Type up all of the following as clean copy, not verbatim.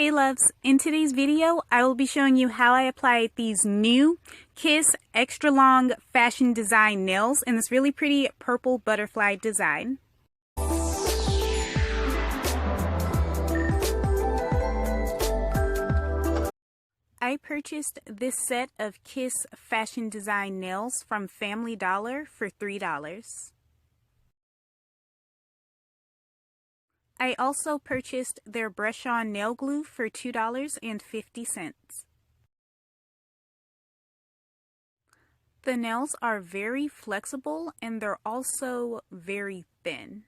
Hey loves, in today's video I will be showing you how I applied these new Kiss extra long fashion design nails in this really pretty purple butterfly design. I purchased this set of Kiss fashion design nails from Family Dollar for $3. I also purchased their brush-on nail glue for $2.50. The nails are very flexible and they're also very thin.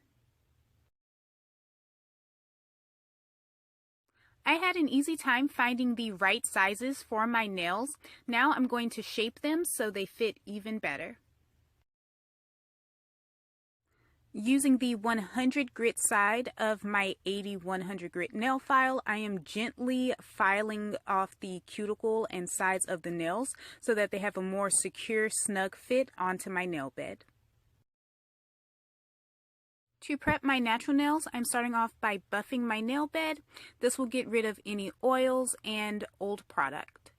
I had an easy time finding the right sizes for my nails. Now I'm going to shape them so they fit even better. Using the 100 grit side of my 80-100 grit nail file, I am gently filing off the cuticle and sides of the nails so that they have a more secure, snug fit onto my nail bed. To prep my natural nails, I'm starting off by buffing my nail bed. This will get rid of any oils and old product.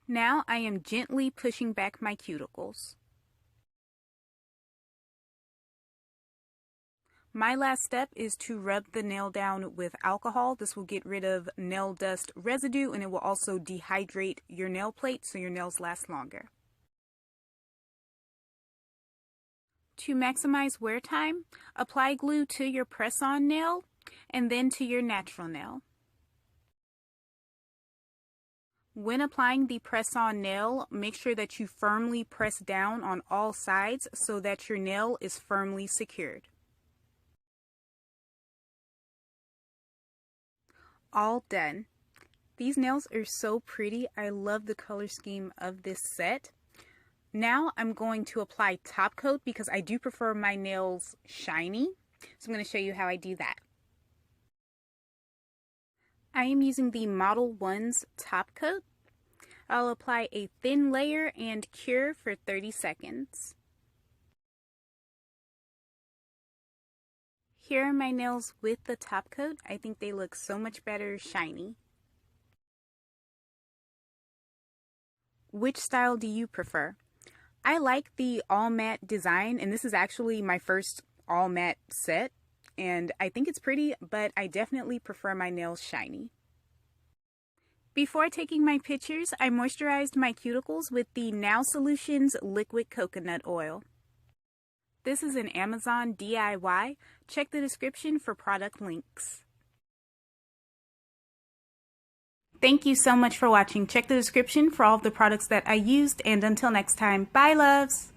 Now I am gently pushing back my cuticles. My last step is to rub the nail down with alcohol. This will get rid of nail dust residue and it will also dehydrate your nail plate so your nails last longer. To maximize wear time, apply glue to your press-on nail and then to your natural nail. When applying the press-on nail, make sure that you firmly press down on all sides so that your nail is firmly secured. All done. These nails are so pretty. I love the color scheme of this set. Now I'm going to apply top coat because I do prefer my nails shiny. So I'm going to show you how I do that. I am using the Model 1's top coat. I'll apply a thin layer and cure for 30 seconds. Here are my nails with the top coat. I think they look so much better shiny. Which style do you prefer? I like the all matte design, and this is actually my first all matte set, and I think it's pretty, but I definitely prefer my nails shiny. Before taking my pictures, I moisturized my cuticles with the Now Solutions liquid coconut oil. This is an Amazon DIY. Check the description for product links. Thank you so much for watching. Check the description for all of the products that I used, and until next time, bye loves!